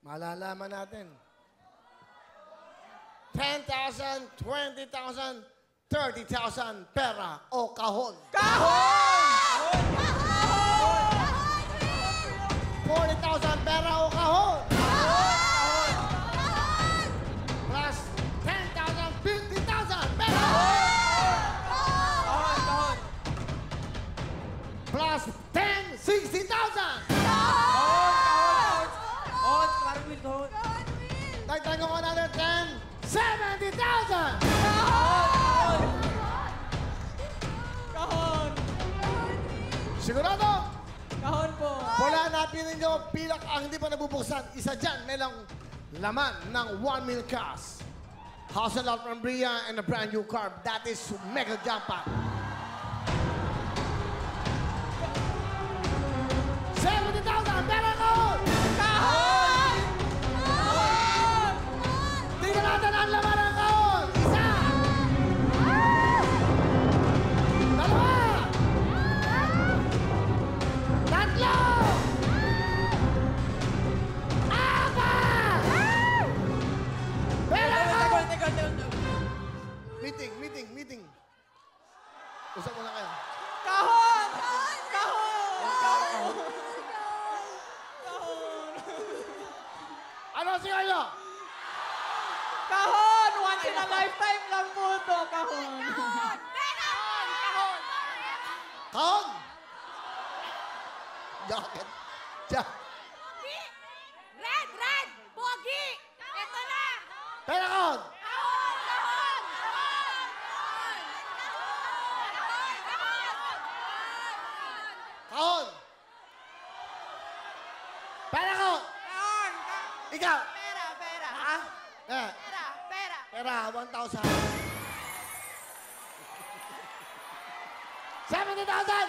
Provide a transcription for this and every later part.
Malalaman natin. 10,000, 20,000, 30,000 pera o kahon. Kahon! 40,000 pera o kahon. Plus 10,000, 50,000 pera. Kahon! Plus 10, 60,000. Kahon! Carwheel, kahon! Dagdagan ko another 10, 70,000. Kahon! Sigurado? Kahon po! Wala napinin nyo, pilak ang hindi pa nabubuksan. Isa dyan, may lang laman ng 1 mil cash. House and lot from Bria and a brand new car. That is Mega Jackpot. 70,000, pera ko! Kahon! Tingnan natin ang laman ng kahon. Isa! Dalawa! Tatlo! Apat! Pera ko! Teka. Meeting. Usap muna kayo. Kahon! Kahon! Ano siya nyo? Kahon! Once in a lifetime lang po ito, kahon! Kahon! Jacket. Red! Pogi! Ito na! Pera kahon! Kahon! Pera kahon! Ikaw! Pera! Ha? Eh, Pera! pera, 1,000. 70,000!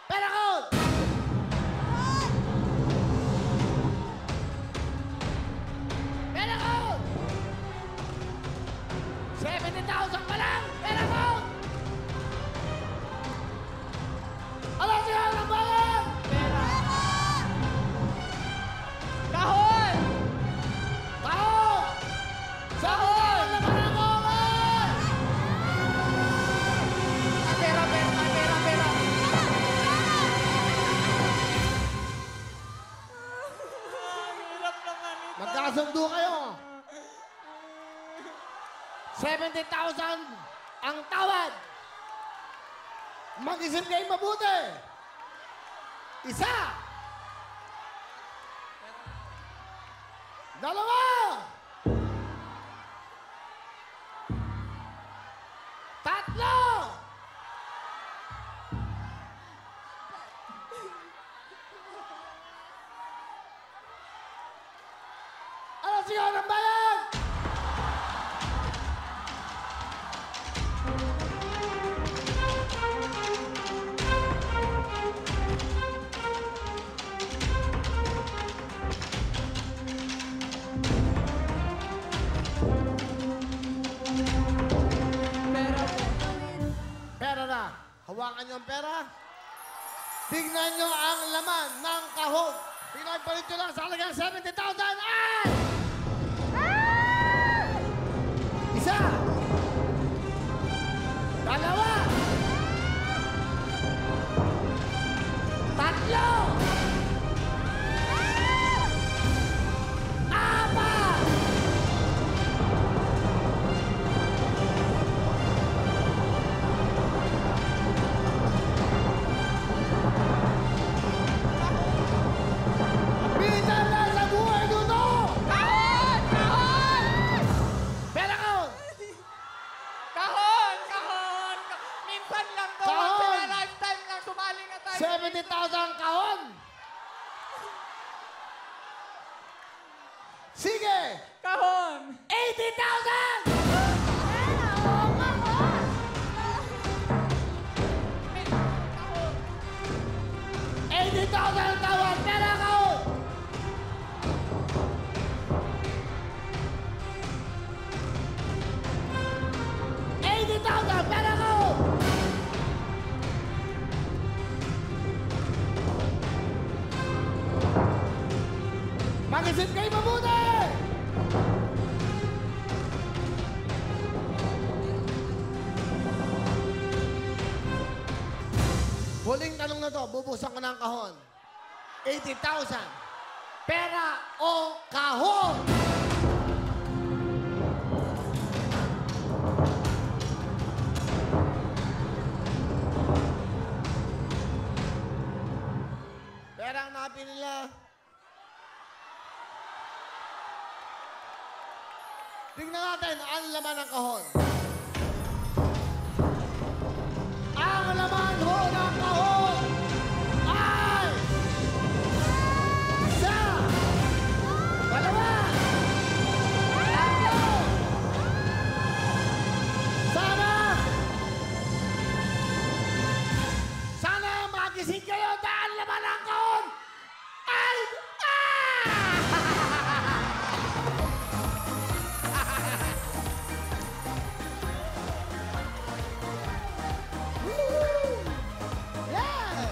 Pera kahon! Pera kahon! 70,000 pa lang! Pera kahon! Alam siya ng bayan! Kahon! Kahon! Kahon! Laman ang kahon! Pera! Hirap naman ito. Magkasundo kayo. 70,000 ang tawad. Mag-isip kayo mabuti. Isa. Dalawa. Tatlo. Ano siya ng bayan? Pera na. Hawakan niyo ang pera. Tignan niyo ang laman ng kahon. Pinagpalit niyo lang sa halagang 70,000. Ay! Isa. Dalawa. Tatlo. Apat. Bilisan na sa buhay dito! Kahon! Pera kahon! Kahon! Minsan lang to. Kahon! Once in a lifetime lang. Sumali na tayo. 70,000 kahon! Sige! Kahon! 80,000! 80,000 ang tawad! Pera kahon! Pera kahon! Mag-isip kayo mabuti! Huling tanong na to, bubuksan ko na ang kahon. 80,000. Pera o kahon? Pera ang napili nila. Tingnan natin ang laman ng kahon. Ang laman ho ng kahon ay isa, dalawa, tatlo. Sana magising kayo dahil laman ng kahon ay Yeah!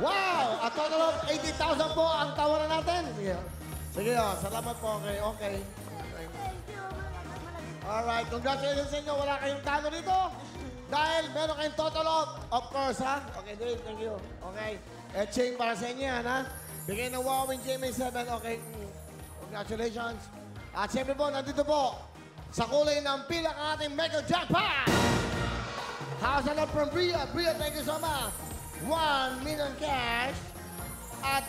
Wow! A total of 80,000 po ang tawaran natin. Sige, sige salamat po. Okay. Alright, congratulations sa inyo. Wala kayong talo dito. Dahil meron kayong total of course, ha? Okay, Dave, thank you. Okay. Etching para sa inyo, yan, ha? Bigay ng Huawei GMA7. Okay. Congratulations. At siyempre po, nandito po, sa kulay ng pilak ang ating Mega Jackpot! House and from Bria. Bria, thank you so much. 1 million cash at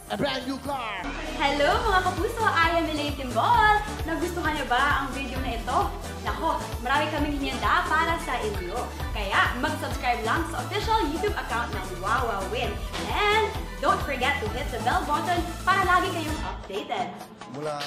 a brand new car. Hello mga kapuso! I am Elaine Timbol! Nagustuhan niyo ba ang video na ito? Nako, marami kaming hinihanda para sa inyo. Kaya mag-subscribe lang sa official YouTube account ng Wawa Win. And don't forget to hit the bell button para lagi kayong updated. Mula